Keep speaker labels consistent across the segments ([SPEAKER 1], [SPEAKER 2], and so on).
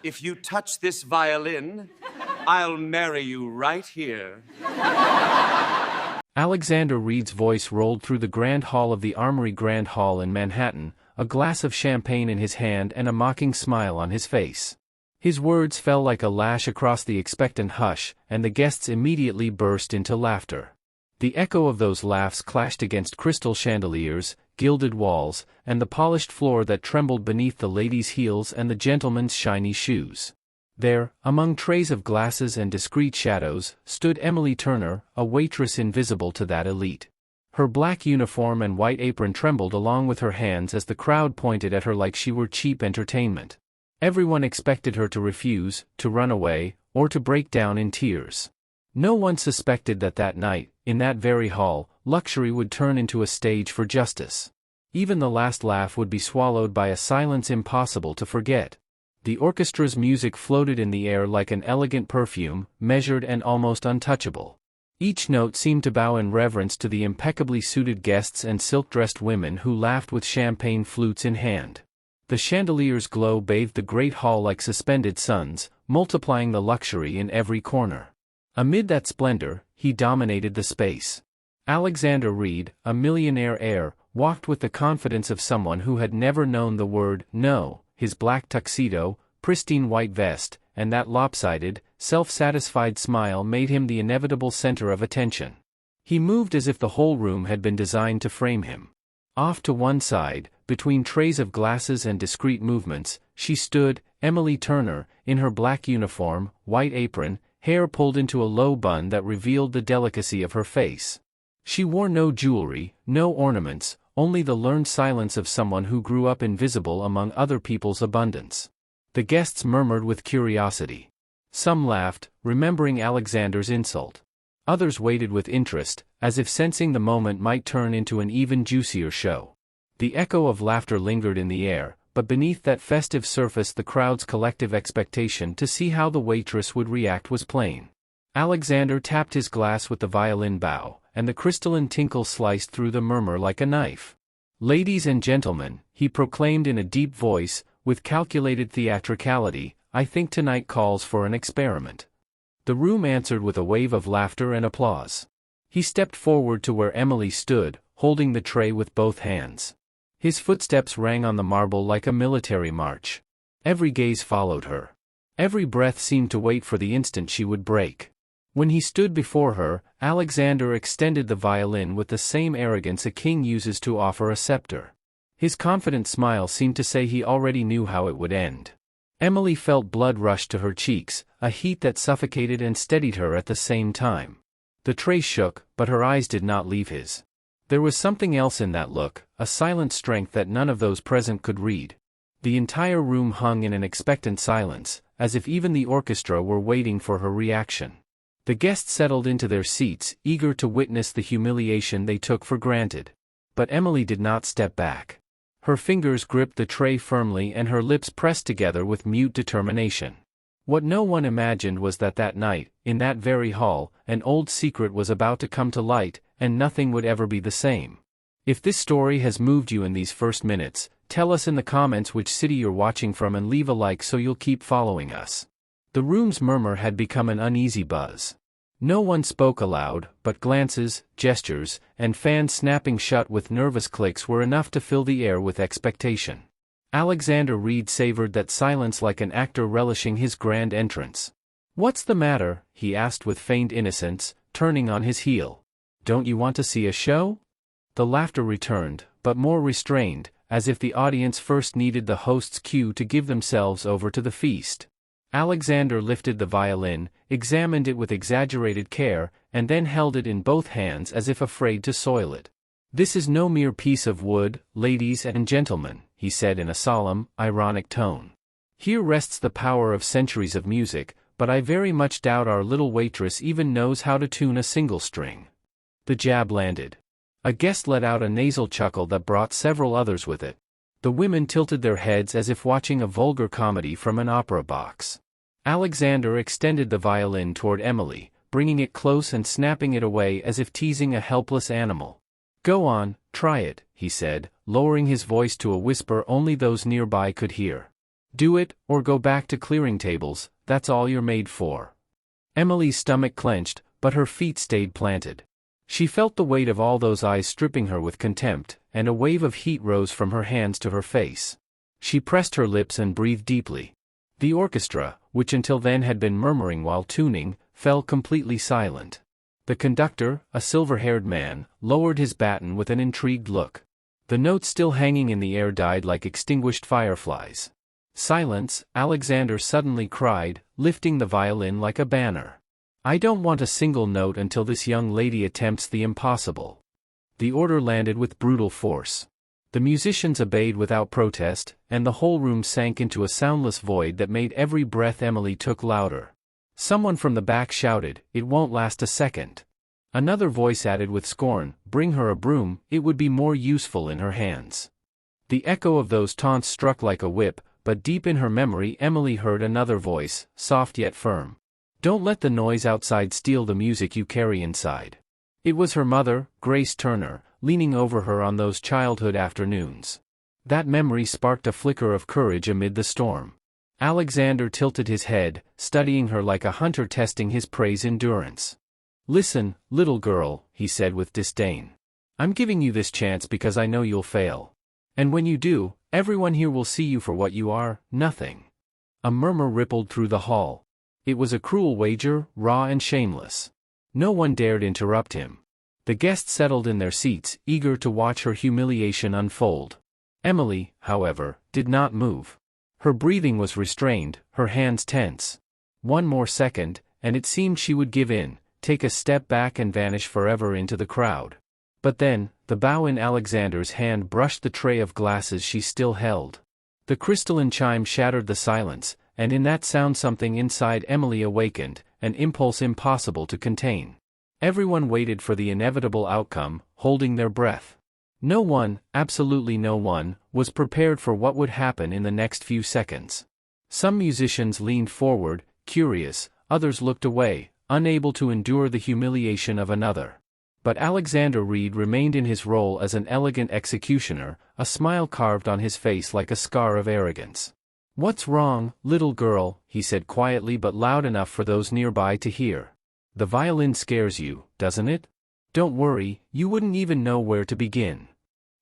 [SPEAKER 1] If you touch this violin, I'll marry you right here.
[SPEAKER 2] Alexander Reed's voice rolled through the Grand Hall of the Armory Grand Hall in Manhattan, a glass of champagne in his hand and a mocking smile on his face. His words fell like a lash across the expectant hush, and the guests immediately burst into laughter. The echo of those laughs clashed against crystal chandeliers, gilded walls, and the polished floor that trembled beneath the ladies' heels and the gentlemen's shiny shoes. There, among trays of glasses and discreet shadows, stood Emily Turner, a waitress invisible to that elite. Her black uniform and white apron trembled along with her hands as the crowd pointed at her like she were cheap entertainment. Everyone expected her to refuse, to run away, or to break down in tears. No one suspected that that night, in that very hall, luxury would turn into a stage for justice. Even the last laugh would be swallowed by a silence impossible to forget. The orchestra's music floated in the air like an elegant perfume, measured and almost untouchable. Each note seemed to bow in reverence to the impeccably suited guests and silk-dressed women who laughed with champagne flutes in hand. The chandelier's glow bathed the great hall like suspended suns, multiplying the luxury in every corner. Amid that splendor, he dominated the space. Alexander Reed, a millionaire heir, walked with the confidence of someone who had never known the word no. His black tuxedo, pristine white vest, and that lopsided, self-satisfied smile made him the inevitable center of attention. He moved as if the whole room had been designed to frame him. Off to one side, between trays of glasses and discreet movements, she stood, Emily Turner, in her black uniform, white apron, hair pulled into a low bun that revealed the delicacy of her face. She wore no jewelry, no ornaments, only the learned silence of someone who grew up invisible among other people's abundance. The guests murmured with curiosity. Some laughed, remembering Alexander's insult. Others waited with interest, as if sensing the moment might turn into an even juicier show. The echo of laughter lingered in the air, but beneath that festive surface the crowd's collective expectation to see how the waitress would react was plain. Alexander tapped his glass with the violin bow, and the crystalline tinkle sliced through the murmur like a knife. "Ladies and gentlemen," he proclaimed in a deep voice, with calculated theatricality, "I think tonight calls for an experiment." The room answered with a wave of laughter and applause. He stepped forward to where Emily stood, holding the tray with both hands. His footsteps rang on the marble like a military march. Every gaze followed her. Every breath seemed to wait for the instant she would break. When he stood before her, Alexander extended the violin with the same arrogance a king uses to offer a scepter. His confident smile seemed to say he already knew how it would end. Emily felt blood rush to her cheeks, a heat that suffocated and steadied her at the same time. The tray shook, but her eyes did not leave his. There was something else in that look, a silent strength that none of those present could read. The entire room hung in an expectant silence, as if even the orchestra were waiting for her reaction. The guests settled into their seats, eager to witness the humiliation they took for granted. But Emily did not step back. Her fingers gripped the tray firmly and her lips pressed together with mute determination. What no one imagined was that that night, in that very hall, an old secret was about to come to light, and nothing would ever be the same. If this story has moved you in these first minutes, tell us in the comments which city you're watching from and leave a like so you'll keep following us. The room's murmur had become an uneasy buzz. No one spoke aloud, but glances, gestures, and fans snapping shut with nervous clicks were enough to fill the air with expectation. Alexander Reed savored that silence like an actor relishing his grand entrance. "What's the matter?" he asked with feigned innocence, turning on his heel. "Don't you want to see a show?" The laughter returned, but more restrained, as if the audience first needed the host's cue to give themselves over to the feast. Alexander lifted the violin, examined it with exaggerated care, and then held it in both hands as if afraid to soil it. "This is no mere piece of wood, ladies and gentlemen," he said in a solemn, ironic tone. "Here rests the power of centuries of music, but I very much doubt our little waitress even knows how to tune a single string." The jab landed. A guest let out a nasal chuckle that brought several others with it. The women tilted their heads as if watching a vulgar comedy from an opera box. Alexander extended the violin toward Emily, bringing it close and snapping it away as if teasing a helpless animal. "Go on, try it," he said, lowering his voice to a whisper only those nearby could hear. Do it, or go back to clearing tables, that's all you're made for. Emily's stomach clenched, but her feet stayed planted. She felt the weight of all those eyes stripping her with contempt, and a wave of heat rose from her hands to her face. She pressed her lips and breathed deeply. The orchestra, which until then had been murmuring while tuning, fell completely silent. The conductor, a silver-haired man, lowered his baton with an intrigued look. The notes still hanging in the air died like extinguished fireflies. Silence, Alexander suddenly cried, lifting the violin like a banner. I don't want a single note until this young lady attempts the impossible. The order landed with brutal force. The musicians obeyed without protest, and the whole room sank into a soundless void that made every breath Emily took louder. Someone from the back shouted, "It won't last a second." Another voice added with scorn, "Bring her a broom, it would be more useful in her hands." The echo of those taunts struck like a whip, but deep in her memory Emily heard another voice, soft yet firm. "Don't let the noise outside steal the music you carry inside." It was her mother, Grace Turner, leaning over her on those childhood afternoons. That memory sparked a flicker of courage amid the storm. Alexander tilted his head, studying her like a hunter testing his prey's endurance. "Listen, little girl," he said with disdain. "I'm giving you this chance because I know you'll fail. And when you do, everyone here will see you for what you are, nothing." A murmur rippled through the hall. It was a cruel wager, raw and shameless. No one dared interrupt him. The guests settled in their seats, eager to watch her humiliation unfold. Emily, however, did not move. Her breathing was restrained, her hands tense. One more second, and it seemed she would give in, take a step back and vanish forever into the crowd. But then, the bow in Alexander's hand brushed the tray of glasses she still held. The crystalline chime shattered the silence, and in that sound something inside Emily awakened, an impulse impossible to contain. Everyone waited for the inevitable outcome, holding their breath. No one, absolutely no one, was prepared for what would happen in the next few seconds. Some musicians leaned forward, curious, others looked away, unable to endure the humiliation of another. But Alexander Reed remained in his role as an elegant executioner, a smile carved on his face like a scar of arrogance. "What's wrong, little girl?" he said quietly but loud enough for those nearby to hear. "The violin scares you, doesn't it? Don't worry, you wouldn't even know where to begin."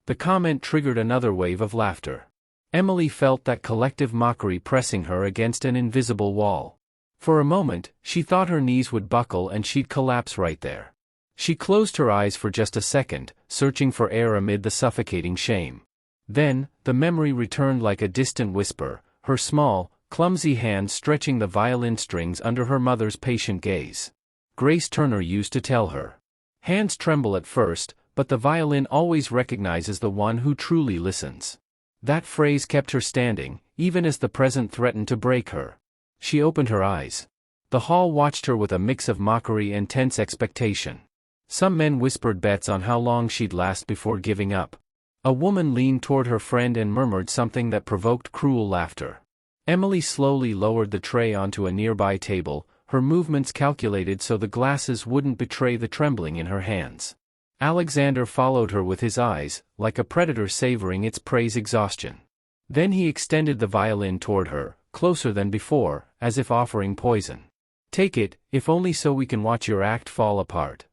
[SPEAKER 2] The comment triggered another wave of laughter. Emily felt that collective mockery pressing her against an invisible wall. For a moment, she thought her knees would buckle and she'd collapse right there. She closed her eyes for just a second, searching for air amid the suffocating shame. Then, the memory returned like a distant whisper, her small, clumsy hand stretching the violin strings under her mother's patient gaze. Grace Turner used to tell her. Hands tremble at first, but the violin always recognizes the one who truly listens. That phrase kept her standing, even as the present threatened to break her. She opened her eyes. The hall watched her with a mix of mockery and tense expectation. Some men whispered bets on how long she'd last before giving up. A woman leaned toward her friend and murmured something that provoked cruel laughter. Emily slowly lowered the tray onto a nearby table, her movements calculated so the glasses wouldn't betray the trembling in her hands. Alexander followed her with his eyes, like a predator savoring its prey's exhaustion. Then he extended the violin toward her, closer than before, as if offering poison. "Take it, if only so we can watch your act fall apart."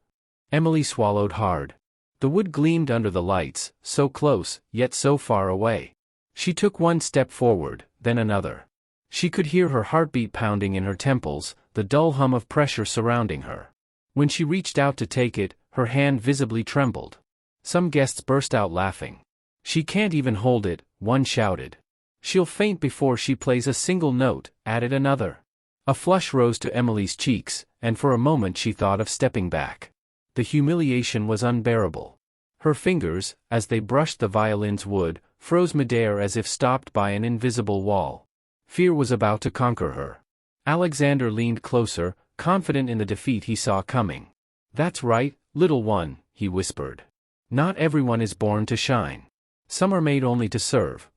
[SPEAKER 2] Emily swallowed hard. The wood gleamed under the lights, so close, yet so far away. She took one step forward, then another. She could hear her heartbeat pounding in her temples, the dull hum of pressure surrounding her. When she reached out to take it, her hand visibly trembled. Some guests burst out laughing. "She can't even hold it," one shouted. "She'll faint before she plays a single note," added another. A flush rose to Emily's cheeks, and for a moment she thought of stepping back. The humiliation was unbearable. Her fingers, as they brushed the violin's wood, froze midair as if stopped by an invisible wall. Fear was about to conquer her. Alexander leaned closer, confident in the defeat he saw coming. "That's right, little one," he whispered. "Not everyone is born to shine. Some are made only to serve."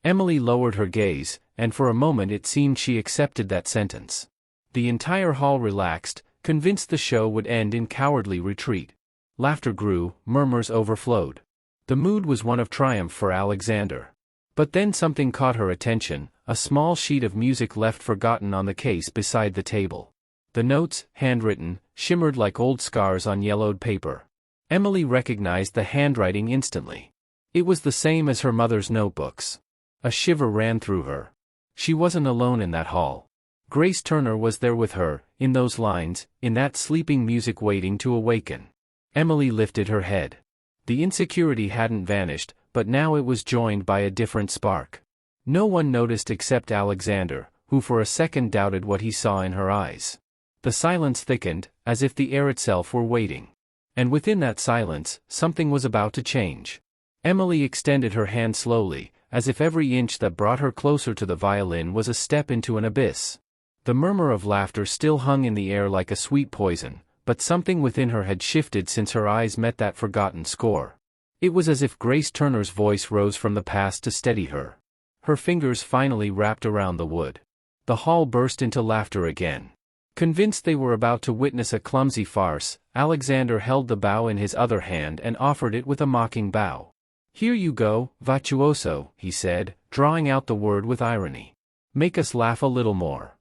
[SPEAKER 2] Emily lowered her gaze, and for a moment it seemed she accepted that sentence. The entire hall relaxed, convinced the show would end in cowardly retreat. Laughter grew, murmurs overflowed. The mood was one of triumph for Alexander. But then something caught her attention, a small sheet of music left forgotten on the case beside the table. The notes, handwritten, shimmered like old scars on yellowed paper. Emily recognized the handwriting instantly. It was the same as her mother's notebooks. A shiver ran through her. She wasn't alone in that hall. Grace Turner was there with her, in those lines, in that sleeping music waiting to awaken. Emily lifted her head. The insecurity hadn't vanished, but now it was joined by a different spark. No one noticed except Alexander, who for a second doubted what he saw in her eyes. The silence thickened, as if the air itself were waiting. And within that silence, something was about to change. Emily extended her hand slowly, as if every inch that brought her closer to the violin was a step into an abyss. The murmur of laughter still hung in the air like a sweet poison, but something within her had shifted since her eyes met that forgotten score. It was as if Grace Turner's voice rose from the past to steady her. Her fingers finally wrapped around the wood. The hall burst into laughter again. Convinced they were about to witness a clumsy farce, Alexander held the bow in his other hand and offered it with a mocking bow. "Here you go, virtuoso," he said, drawing out the word with irony. "Make us laugh a little more."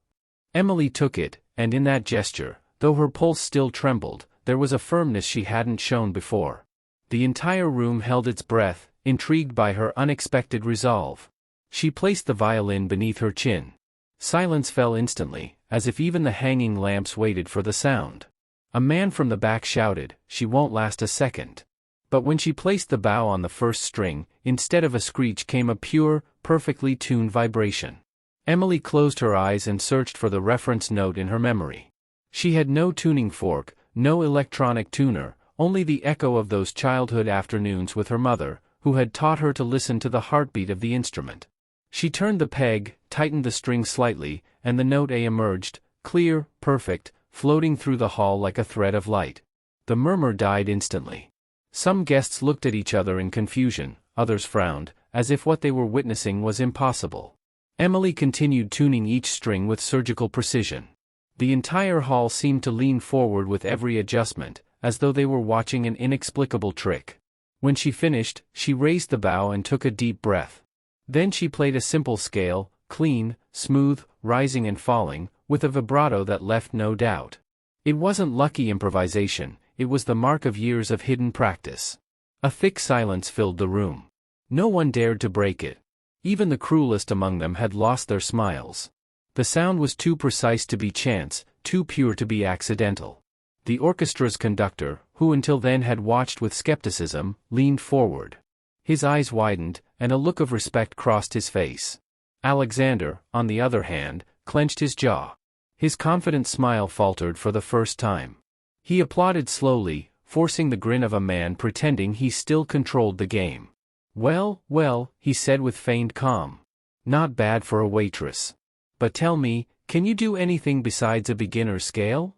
[SPEAKER 2] Emily took it, and in that gesture, though her pulse still trembled, there was a firmness she hadn't shown before. The entire room held its breath, intrigued by her unexpected resolve. She placed the violin beneath her chin. Silence fell instantly, as if even the hanging lamps waited for the sound. A man from the back shouted, "She won't last a second." But when she placed the bow on the first string, instead of a screech came a pure, perfectly tuned vibration. Emily closed her eyes and searched for the reference note in her memory. She had no tuning fork, no electronic tuner, only the echo of those childhood afternoons with her mother, who had taught her to listen to the heartbeat of the instrument. She turned the peg, tightened the string slightly, and the note A emerged, clear, perfect, floating through the hall like a thread of light. The murmur died instantly. Some guests looked at each other in confusion, others frowned, as if what they were witnessing was impossible. Emily continued tuning each string with surgical precision. The entire hall seemed to lean forward with every adjustment, as though they were watching an inexplicable trick. When she finished, she raised the bow and took a deep breath. Then she played a simple scale, clean, smooth, rising and falling, with a vibrato that left no doubt. It wasn't lucky improvisation, it was the mark of years of hidden practice. A thick silence filled the room. No one dared to break it. Even the cruelest among them had lost their smiles. The sound was too precise to be chance, too pure to be accidental. The orchestra's conductor, who until then had watched with skepticism, leaned forward. His eyes widened, and a look of respect crossed his face. Alexander, on the other hand, clenched his jaw. His confident smile faltered for the first time. He applauded slowly, forcing the grin of a man pretending he still controlled the game. "Well, well," he said with feigned calm. "Not bad for a waitress. But tell me, can you do anything besides a beginner's scale?"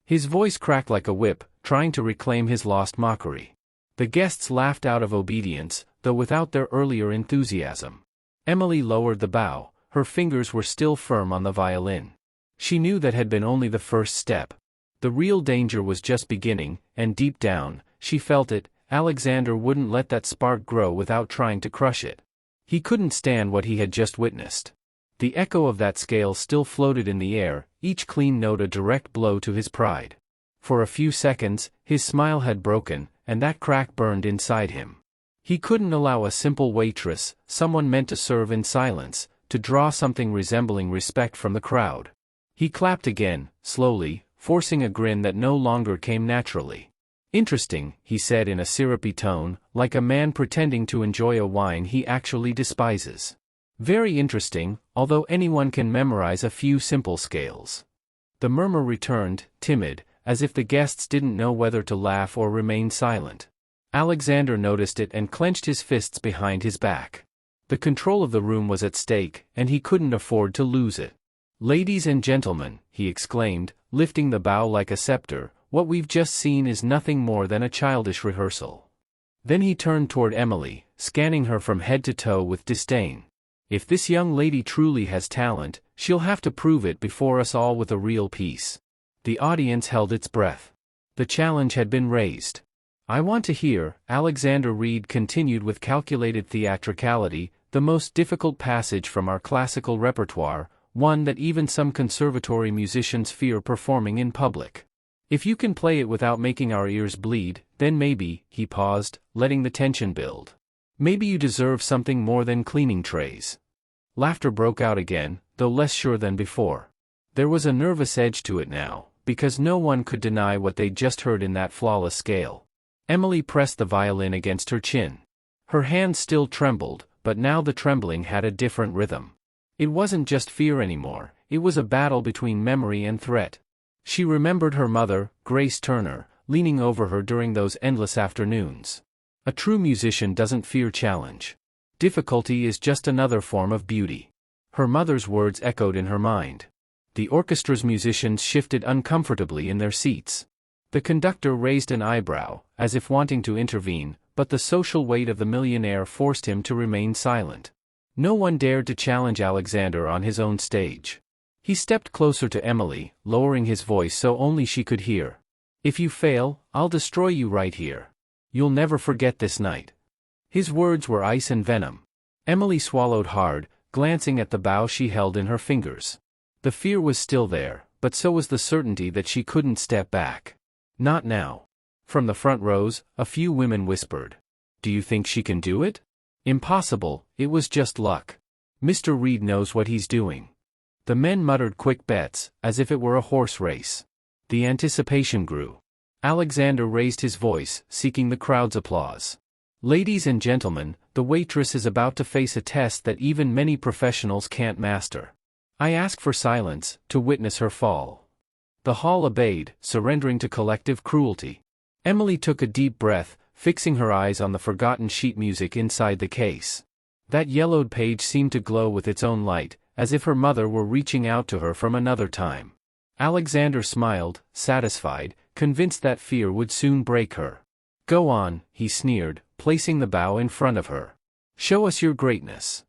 [SPEAKER 2] His voice cracked like a whip, trying to reclaim his lost mockery. The guests laughed out of obedience, though without their earlier enthusiasm. Emily lowered the bow, her fingers were still firm on the violin. She knew that had been only the first step. The real danger was just beginning, and deep down, she felt it, Alexander wouldn't let that spark grow without trying to crush it. He couldn't stand what he had just witnessed. The echo of that scale still floated in the air, each clean note a direct blow to his pride. For a few seconds, his smile had broken, and that crack burned inside him. He couldn't allow a simple waitress, someone meant to serve in silence, to draw something resembling respect from the crowd. He clapped again, slowly, forcing a grin that no longer came naturally. "Interesting," he said in a syrupy tone, like a man pretending to enjoy a wine he actually despises. "Very interesting, although anyone can memorize a few simple scales." The murmur returned, timid, as if the guests didn't know whether to laugh or remain silent. Alexander noticed it and clenched his fists behind his back. The control of the room was at stake, and he couldn't afford to lose it. "Ladies and gentlemen," he exclaimed, lifting the bow like a scepter, "what we've just seen is nothing more than a childish rehearsal." Then he turned toward Emily, scanning her from head to toe with disdain. "If this young lady truly has talent, she'll have to prove it before us all with a real piece." The audience held its breath. The challenge had been raised. "I want to hear," Alexander Reed continued with calculated theatricality, The most difficult passage from our classical repertoire, one that even some conservatory musicians fear performing in public. If you can play it without making our ears bleed, then maybe, he paused, letting the tension build. Maybe you deserve something more than cleaning trays. Laughter broke out again, though less sure than before. There was a nervous edge to it now, because no one could deny what they'd just heard in that flawless scale. Emily pressed the violin against her chin. Her hands still trembled, but now the trembling had a different rhythm. It wasn't just fear anymore, it was a battle between memory and threat. She remembered her mother, Grace Turner, leaning over her during those endless afternoons. A true musician doesn't fear challenge. Difficulty is just another form of beauty. Her mother's words echoed in her mind. The orchestra's musicians shifted uncomfortably in their seats. The conductor raised an eyebrow, as if wanting to intervene, but the social weight of the millionaire forced him to remain silent. No one dared to challenge Alexander on his own stage. He stepped closer to Emily, lowering his voice so only she could hear. "If you fail, I'll destroy you right here. You'll never forget this night." His words were ice and venom. Emily swallowed hard, glancing at the bow she held in her fingers. The fear was still there, but so was the certainty that she couldn't step back. Not now. From the front rows, a few women whispered. "Do you think she can do it?" "Impossible, it was just luck. Mr. Reed knows what he's doing." The men muttered quick bets, as if it were a horse race. The anticipation grew. Alexander raised his voice, seeking the crowd's applause. "Ladies and gentlemen, the waitress is about to face a test that even many professionals can't master. I ask for silence, to witness her fall." The hall obeyed, surrendering to collective cruelty. Emily took a deep breath, fixing her eyes on the forgotten sheet music inside the case. That yellowed page seemed to glow with its own light, as if her mother were reaching out to her from another time. Alexander smiled, satisfied, convinced that fear would soon break her. "Go on," he sneered, placing the bow in front of her. "Show us your greatness."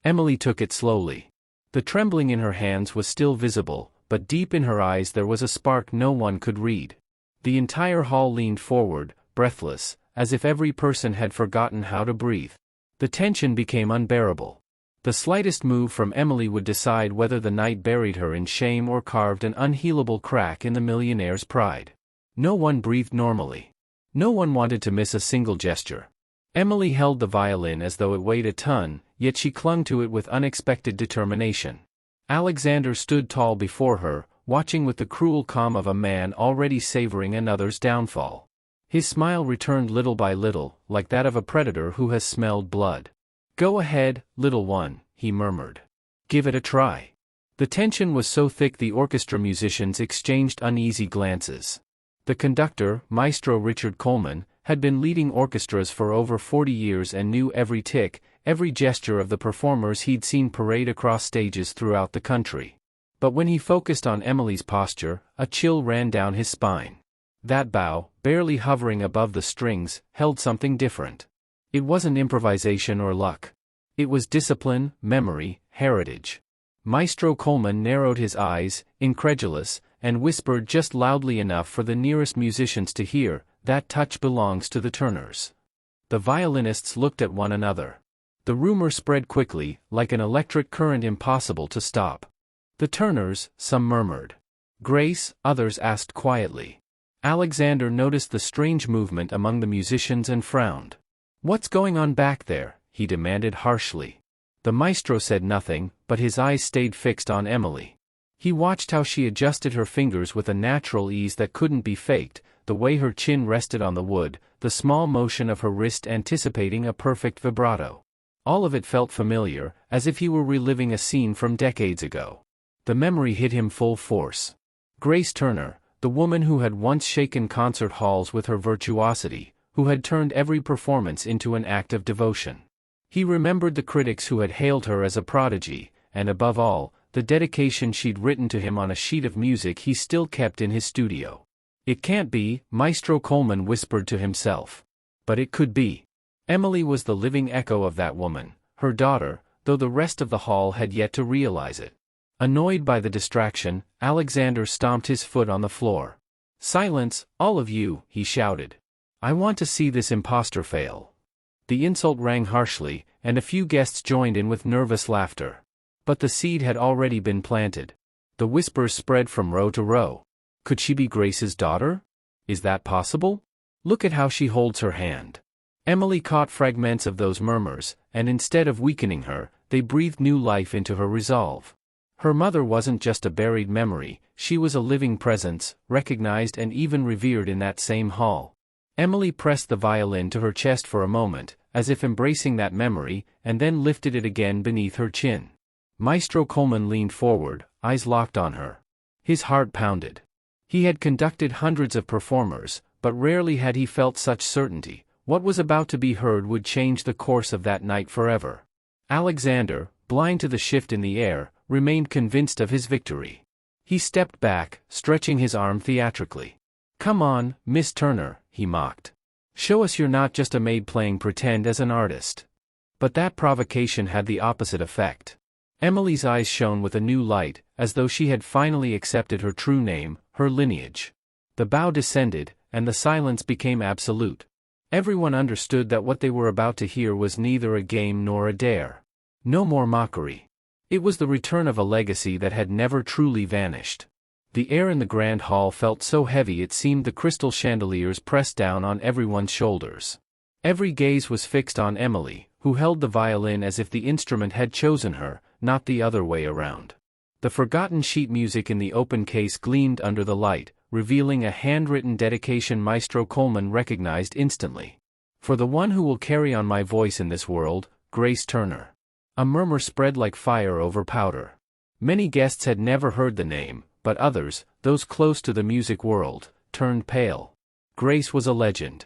[SPEAKER 2] Emily took it slowly. The trembling in her hands was still visible, but deep in her eyes there was a spark no one could read. The entire hall leaned forward, breathless, as if every person had forgotten how to breathe. The tension became unbearable. The slightest move from Emily would decide whether the night buried her in shame or carved an unhealable crack in the millionaire's pride. No one breathed normally. No one wanted to miss a single gesture. Emily held the violin as though it weighed a ton, yet she clung to it with unexpected determination. Alexander stood tall before her, watching with the cruel calm of a man already savoring another's downfall. His smile returned little by little, like that of a predator who has smelled blood. "Go ahead, little one," he murmured. "Give it a try." The tension was so thick the orchestra musicians exchanged uneasy glances. The conductor, Maestro Richard Coleman, had been leading orchestras for over 40 years and knew every tick, every gesture of the performers he'd seen parade across stages throughout the country. But when he focused on Emily's posture, a chill ran down his spine. That bow, barely hovering above the strings, held something different. It wasn't improvisation or luck. It was discipline, memory, heritage. Maestro Coleman narrowed his eyes, incredulous, and whispered just loudly enough for the nearest musicians to hear, "That touch belongs to the Turners." The violinists looked at one another. The rumor spread quickly, like an electric current impossible to stop. "The Turners," some murmured. "Grace," others asked quietly. Alexander noticed the strange movement among the musicians and frowned. "What's going on back there?" he demanded harshly. The maestro said nothing, but his eyes stayed fixed on Emily. He watched how she adjusted her fingers with a natural ease that couldn't be faked, the way her chin rested on the wood, the small motion of her wrist anticipating a perfect vibrato. All of it felt familiar, as if he were reliving a scene from decades ago. The memory hit him full force. Grace Turner, the woman who had once shaken concert halls with her virtuosity, who had turned every performance into an act of devotion. He remembered the critics who had hailed her as a prodigy, and above all, the dedication she'd written to him on a sheet of music he still kept in his studio. "It can't be," Maestro Coleman whispered to himself. But it could be. Emily was the living echo of that woman, her daughter, though the rest of the hall had yet to realize it. Annoyed by the distraction, Alexander stomped his foot on the floor. "Silence, all of you," he shouted. "I want to see this impostor fail." The insult rang harshly, and a few guests joined in with nervous laughter. But the seed had already been planted. The whispers spread from row to row. Could she be Grace's daughter? Is that possible? Look at how she holds her hand. Emily caught fragments of those murmurs, and instead of weakening her, they breathed new life into her resolve. Her mother wasn't just a buried memory, she was a living presence, recognized and even revered in that same hall. Emily pressed the violin to her chest for a moment, as if embracing that memory, and then lifted it again beneath her chin. Maestro Coleman leaned forward, eyes locked on her. His heart pounded. He had conducted hundreds of performers, but rarely had he felt such certainty. What was about to be heard would change the course of that night forever. Alexander, blind to the shift in the air, remained convinced of his victory. He stepped back, stretching his arm theatrically. "Come on, Miss Turner," he mocked. "Show us you're not just a maid playing pretend as an artist." But that provocation had the opposite effect. Emily's eyes shone with a new light, as though she had finally accepted her true name, her lineage. The bow descended, and the silence became absolute. Everyone understood that what they were about to hear was neither a game nor a dare. No more mockery. It was the return of a legacy that had never truly vanished. The air in the grand hall felt so heavy it seemed the crystal chandeliers pressed down on everyone's shoulders. Every gaze was fixed on Emily, who held the violin as if the instrument had chosen her, not the other way around. The forgotten sheet music in the open case gleamed under the light, revealing a handwritten dedication Maestro Coleman recognized instantly. "For the one who will carry on my voice in this world, Grace Turner." A murmur spread like fire over powder. Many guests had never heard the name, but others, those close to the music world, turned pale. Grace was a legend.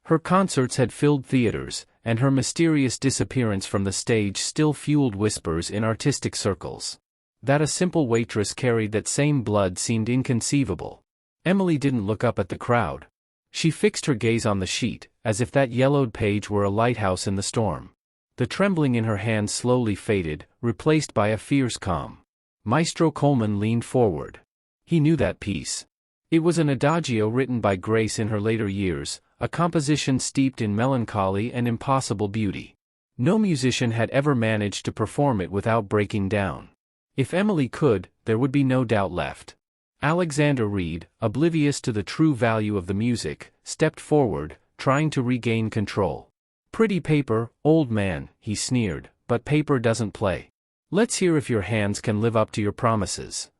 [SPEAKER 2] Her concerts had filled theaters, and her mysterious disappearance from the stage still fueled whispers in artistic circles. That a simple waitress carried that same blood seemed inconceivable. Emily didn't look up at the crowd. She fixed her gaze on the sheet, as if that yellowed page were a lighthouse in the storm. The trembling in her hands slowly faded, replaced by a fierce calm. Maestro Coleman leaned forward. He knew that piece. It was an adagio written by Grace in her later years, a composition steeped in melancholy and impossible beauty. No musician had ever managed to perform it without breaking down. If Emily could, there would be no doubt left. Alexander Reed, oblivious to the true value of the music, stepped forward, trying to regain control. "Pretty paper, old man," he sneered, "but paper doesn't play. Let's hear if your hands can live up to your promises."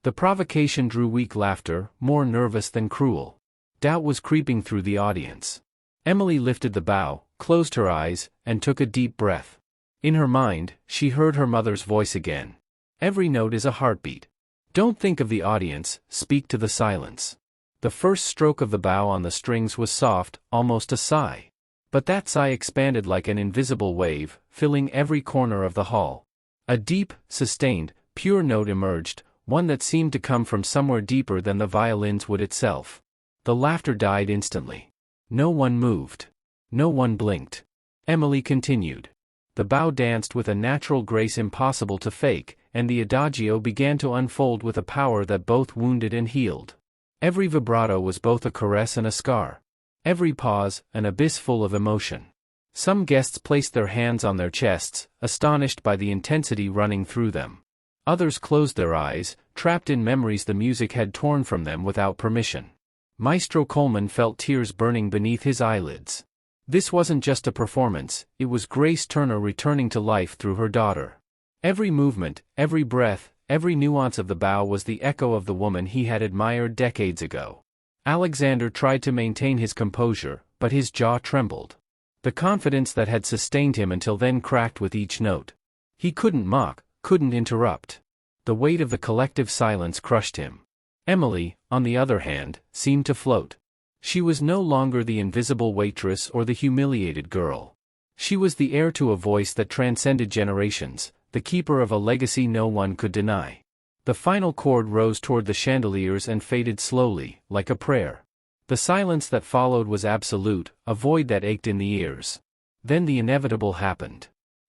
[SPEAKER 2] The provocation drew weak laughter, more nervous than cruel. Doubt was creeping through the audience. Emily lifted the bow, closed her eyes, and took a deep breath. In her mind, she heard her mother's voice again. "Every note is a heartbeat. Don't think of the audience, speak to the silence." The first stroke of the bow on the strings was soft, almost a sigh. But that sigh expanded like an invisible wave, filling every corner of the hall. A deep, sustained, pure note emerged, one that seemed to come from somewhere deeper than the violin's wood itself. The laughter died instantly. No one moved. No one blinked. Emily continued. The bow danced with a natural grace impossible to fake, and the adagio began to unfold with a power that both wounded and healed. Every vibrato was both a caress and a scar. Every pause, an abyss full of emotion. Some guests placed their hands on their chests, astonished by the intensity running through them. Others closed their eyes, trapped in memories the music had torn from them without permission. Maestro Coleman felt tears burning beneath his eyelids. This wasn't just a performance, it was Grace Turner returning to life through her daughter. Every movement, every breath, every nuance of the bow was the echo of the woman he had admired decades ago. Alexander tried to maintain his composure, but his jaw trembled. The confidence that had sustained him until then cracked with each note. He couldn't mock, couldn't interrupt. The weight of the collective silence crushed him. Emily, on the other hand, seemed to float. She was no longer the invisible waitress or the humiliated girl. She was the heir to a voice that transcended generations, the keeper of a legacy no one could deny. The final chord rose toward the chandeliers and faded slowly, like a prayer. The silence that followed was absolute, a void that ached in the ears. Then the inevitable happened.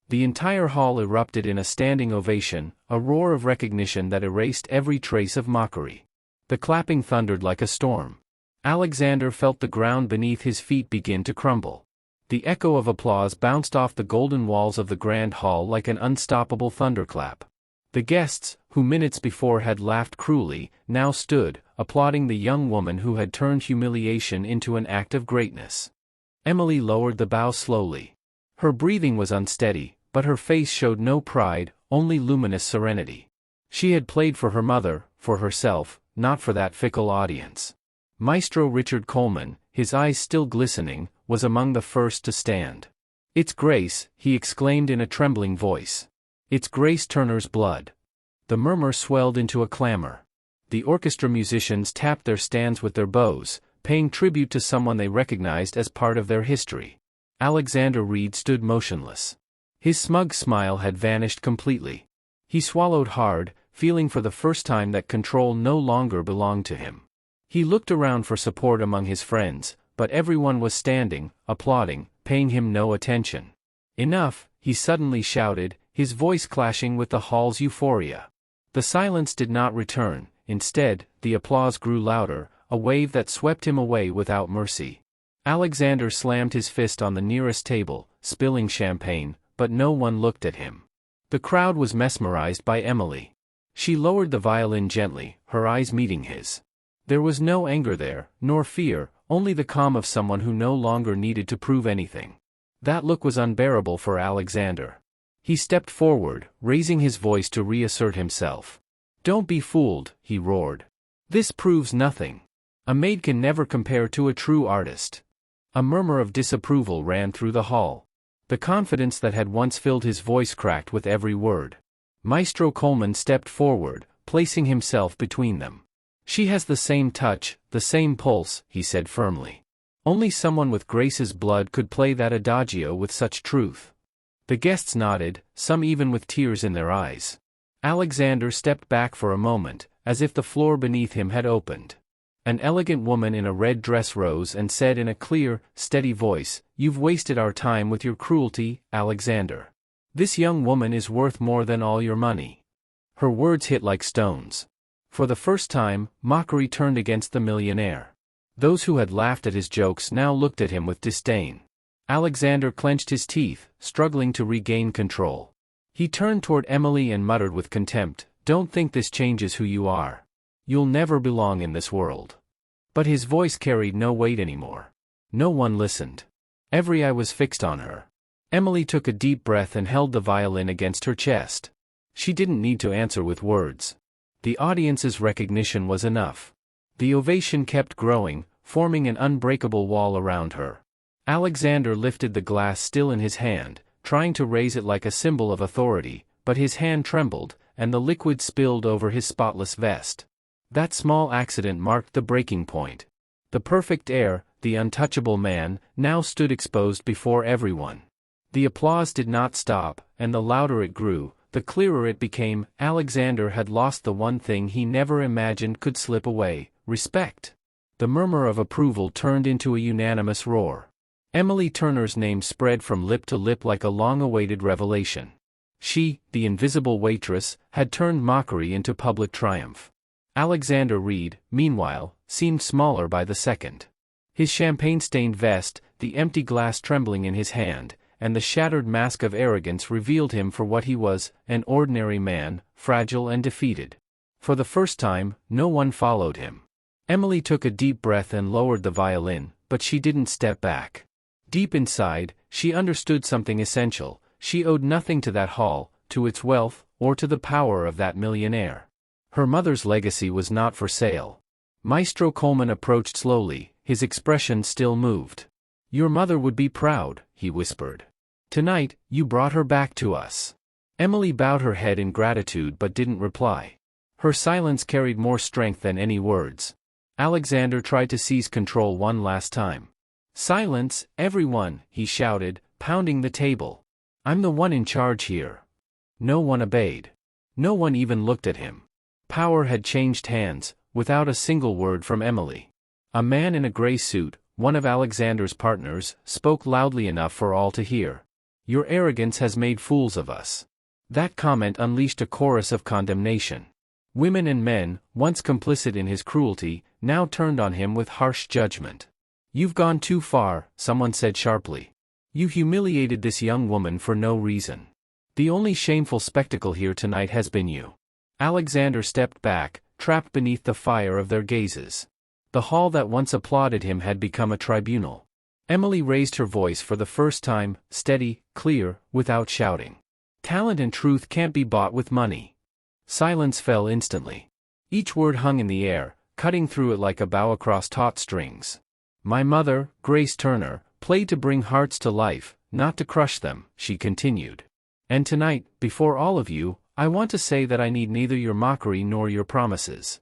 [SPEAKER 2] The entire hall erupted in a standing ovation, a roar of recognition that erased every trace of mockery. The clapping thundered like a storm. Alexander felt the ground beneath his feet begin to crumble. The echo of applause bounced off the golden walls of the grand hall like an unstoppable thunderclap. The guests, who minutes before had laughed cruelly, now stood, applauding the young woman who had turned humiliation into an act of greatness. Emily lowered the bow slowly. Her breathing was unsteady, but her face showed no pride, only luminous serenity. She had played for her mother, for herself, not for that fickle audience. Maestro Richard Coleman, his eyes still glistening, was among the first to stand. "It's Grace," he exclaimed in a trembling voice. "It's Grace Turner's blood." The murmur swelled into a clamor. The orchestra musicians tapped their stands with their bows, paying tribute to someone they recognized as part of their history. Alexander Reed stood motionless. His smug smile had vanished completely. He swallowed hard, feeling for the first time that control no longer belonged to him. He looked around for support among his friends, but everyone was standing, applauding, paying him no attention. "Enough," he suddenly shouted, his voice clashing with the hall's euphoria. The silence did not return. Instead, the applause grew louder, a wave that swept him away without mercy. Alexander slammed his fist on the nearest table, spilling champagne, but no one looked at him. The crowd was mesmerized by Emily. She lowered the violin gently, her eyes meeting his. There was no anger there, nor fear, only the calm of someone who no longer needed to prove anything. That look was unbearable for Alexander. He stepped forward, raising his voice to reassert himself. "Don't be fooled," he roared. "This proves nothing. A maid can never compare to a true artist." A murmur of disapproval ran through the hall. The confidence that had once filled his voice cracked with every word. Maestro Coleman stepped forward, placing himself between them. "She has the same touch, the same pulse," he said firmly. "Only someone with Grace's blood could play that adagio with such truth." The guests nodded, some even with tears in their eyes. Alexander stepped back for a moment, as if the floor beneath him had opened. An elegant woman in a red dress rose and said in a clear, steady voice, "You've wasted our time with your cruelty, Alexander. This young woman is worth more than all your money." Her words hit like stones. For the first time, mockery turned against the millionaire. Those who had laughed at his jokes now looked at him with disdain. Alexander clenched his teeth, struggling to regain control. He turned toward Emily and muttered with contempt, "Don't think this changes who you are. You'll never belong in this world." But his voice carried no weight anymore. No one listened. Every eye was fixed on her. Emily took a deep breath and held the violin against her chest. She didn't need to answer with words. The audience's recognition was enough. The ovation kept growing, forming an unbreakable wall around her. Alexander lifted the glass still in his hand, trying to raise it like a symbol of authority, but his hand trembled, and the liquid spilled over his spotless vest. That small accident marked the breaking point. The perfect heir, the untouchable man, now stood exposed before everyone. The applause did not stop, and the louder it grew, the clearer it became. Alexander had lost the one thing he never imagined could slip away: respect. The murmur of approval turned into a unanimous roar. Emily Turner's name spread from lip to lip like a long-awaited revelation. She, the invisible waitress, had turned mockery into public triumph. Alexander Reed, meanwhile, seemed smaller by the second. His champagne-stained vest, the empty glass trembling in his hand, and the shattered mask of arrogance revealed him for what he was, an ordinary man, fragile and defeated. For the first time, no one followed him. Emily took a deep breath and lowered the violin, but she didn't step back. Deep inside, she understood something essential: she owed nothing to that hall, to its wealth, or to the power of that millionaire. Her mother's legacy was not for sale. Maestro Coleman approached slowly, his expression still moved. "Your mother would be proud," he whispered. "Tonight, you brought her back to us." Emily bowed her head in gratitude but didn't reply. Her silence carried more strength than any words. Alexander tried to seize control one last time. "Silence, everyone," he shouted, pounding the table. "I'm the one in charge here." No one obeyed. No one even looked at him. Power had changed hands, without a single word from Emily. A man in a gray suit, one of Alexander's partners, spoke loudly enough for all to hear. "Your arrogance has made fools of us." That comment unleashed a chorus of condemnation. Women and men, once complicit in his cruelty, now turned on him with harsh judgment. "You've gone too far," someone said sharply. You humiliated this young woman for no reason. The only shameful spectacle here tonight has been you." Alexander stepped back, trapped beneath the fire of their gazes. The hall that once applauded him had become a tribunal. Emily raised her voice for the first time, steady, clear, without shouting. "Talent and truth can't be bought with money." Silence fell instantly. Each word hung in the air, cutting through it like a bow across taut strings. "My mother, Grace Turner, played to bring hearts to life, not to crush them," she continued. "And tonight, before all of you, I want to say that I need neither your mockery nor your promises."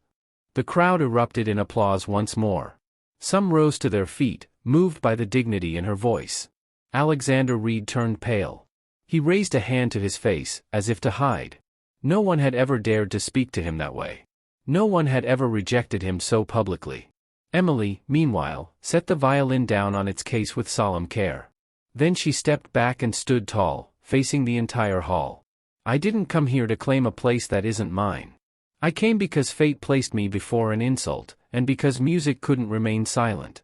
[SPEAKER 2] The crowd erupted in applause once more. Some rose to their feet, moved by the dignity in her voice. Alexander Reed turned pale. He raised a hand to his face, as if to hide. No one had ever dared to speak to him that way. No one had ever rejected him so publicly. Emily, meanwhile, set the violin down on its case with solemn care. Then she stepped back and stood tall, facing the entire hall. "I didn't come here to claim a place that isn't mine. I came because fate placed me before an insult, and because music couldn't remain silent."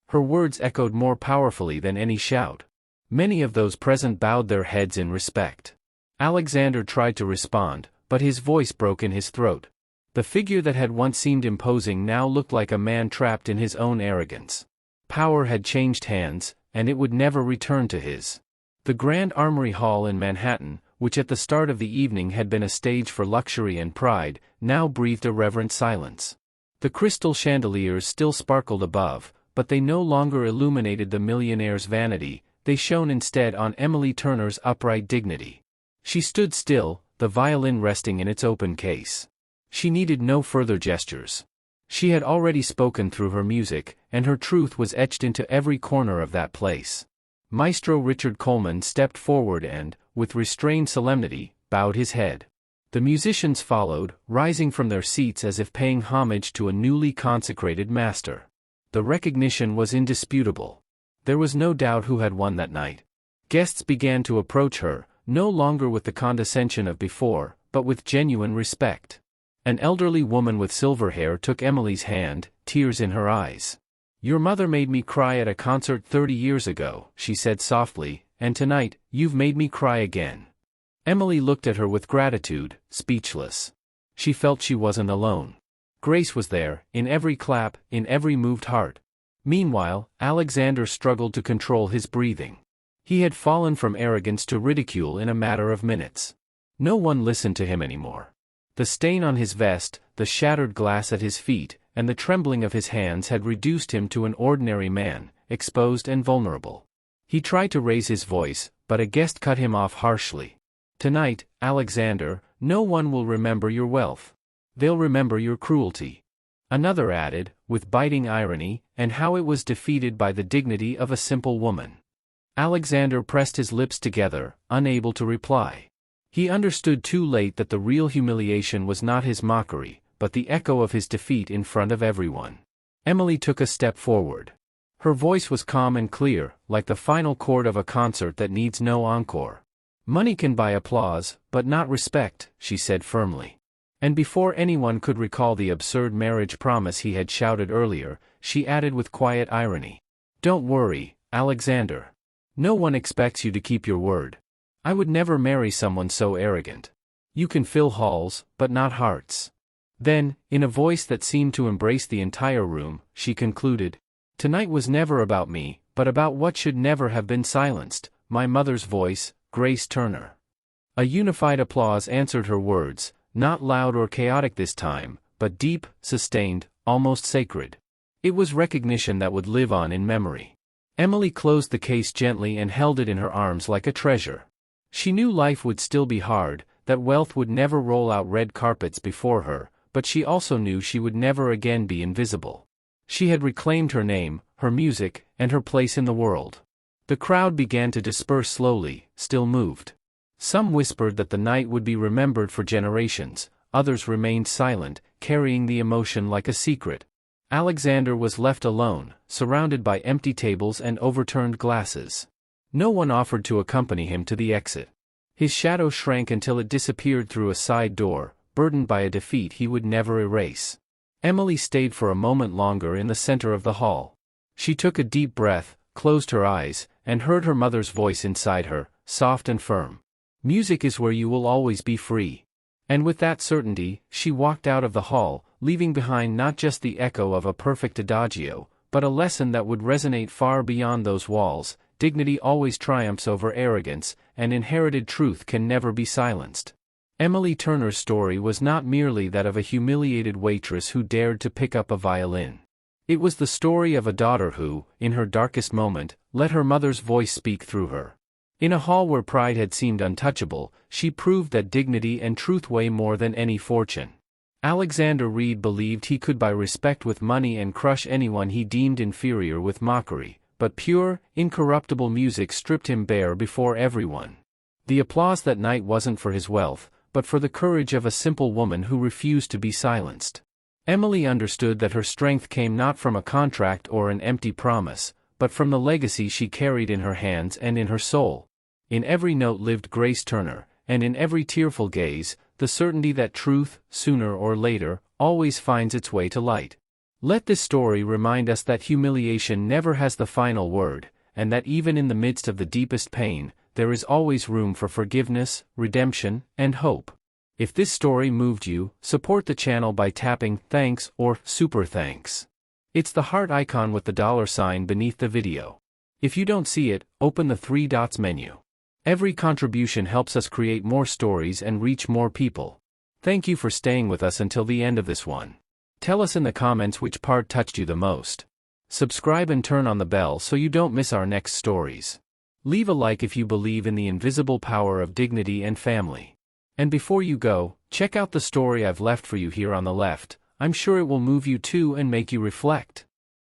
[SPEAKER 2] Her words echoed more powerfully than any shout. Many of those present bowed their heads in respect. Alexander tried to respond, but his voice broke in his throat. The figure that had once seemed imposing now looked like a man trapped in his own arrogance. Power had changed hands, and it would never return to his. The Grand Armory Hall in Manhattan, which at the start of the evening had been a stage for luxury and pride, now breathed a reverent silence. The crystal chandeliers still sparkled above, but they no longer illuminated the millionaire's vanity, they shone instead on Emily Turner's upright dignity. She stood still, the violin resting in its open case. She needed no further gestures. She had already spoken through her music, and her truth was etched into every corner of that place. Maestro Richard Coleman stepped forward and, with restrained solemnity, bowed his head. The musicians followed, rising from their seats as if paying homage to a newly consecrated master. The recognition was indisputable. There was no doubt who had won that night. Guests began to approach her, no longer with the condescension of before, but with genuine respect. An elderly woman with silver hair took Emily's hand, tears in her eyes. "Your mother made me cry at a concert 30 years ago," she said softly, "and tonight, you've made me cry again." Emily looked at her with gratitude, speechless. She felt she wasn't alone. Grace was there, in every clap, in every moved heart. Meanwhile, Alexander struggled to control his breathing. He had fallen from arrogance to ridicule in a matter of minutes. No one listened to him anymore. The stain on his vest, the shattered glass at his feet, and the trembling of his hands had reduced him to an ordinary man, exposed and vulnerable. He tried to raise his voice, but a guest cut him off harshly. "Tonight, Alexander, no one will remember your wealth. They'll remember your cruelty." Another added, with biting irony, "and how it was defeated by the dignity of a simple woman." Alexander pressed his lips together, unable to reply. He understood too late that the real humiliation was not his mockery, but the echo of his defeat in front of everyone. Emily took a step forward. Her voice was calm and clear, like the final chord of a concert that needs no encore. "Money can buy applause, but not respect," she said firmly. And before anyone could recall the absurd marriage promise he had shouted earlier, she added with quiet irony, "Don't worry, Alexander. No one expects you to keep your word. I would never marry someone so arrogant. You can fill halls, but not hearts." Then, in a voice that seemed to embrace the entire room, she concluded, "Tonight was never about me, but about what should never have been silenced, my mother's voice, Grace Turner." A unified applause answered her words, not loud or chaotic this time, but deep, sustained, almost sacred. It was recognition that would live on in memory. Emily closed the case gently and held it in her arms like a treasure. She knew life would still be hard, that wealth would never roll out red carpets before her, but she also knew she would never again be invisible. She had reclaimed her name, her music, and her place in the world. The crowd began to disperse slowly, still moved. Some whispered that the night would be remembered for generations, others remained silent, carrying the emotion like a secret. Alexander was left alone, surrounded by empty tables and overturned glasses. No one offered to accompany him to the exit. His shadow shrank until it disappeared through a side door, burdened by a defeat he would never erase. Emily stayed for a moment longer in the center of the hall. She took a deep breath, closed her eyes, and heard her mother's voice inside her, soft and firm. Music is where you will always be free. And with that certainty, she walked out of the hall, leaving behind not just the echo of a perfect adagio, but a lesson that would resonate far beyond those walls. Dignity always triumphs over arrogance, and inherited truth can never be silenced. Emily Turner's story was not merely that of a humiliated waitress who dared to pick up a violin. It was the story of a daughter who, in her darkest moment, let her mother's voice speak through her. In a hall where pride had seemed untouchable, she proved that dignity and truth weigh more than any fortune. Alexander Reed believed he could buy respect with money and crush anyone he deemed inferior with mockery, but pure, incorruptible music stripped him bare before everyone. The applause that night wasn't for his wealth, but for the courage of a simple woman who refused to be silenced. Emily understood that her strength came not from a contract or an empty promise, but from the legacy she carried in her hands and in her soul. In every note lived Grace Turner, and in every tearful gaze, the certainty that truth, sooner or later, always finds its way to light. Let this story remind us that humiliation never has the final word, and that even in the midst of the deepest pain, there is always room for forgiveness, redemption, and hope. If this story moved you, support the channel by tapping thanks or super thanks. It's the heart icon with the $sign beneath the video. If you don't see it, open the 3 dots menu. Every contribution helps us create more stories and reach more people. Thank you for staying with us until the end of this one. Tell us in the comments which part touched you the most. Subscribe and turn on the bell so you don't miss our next stories. Leave a like if you believe in the invisible power of dignity and family. And before you go, check out the story I've left for you here on the left. I'm sure it will move you too and make you reflect.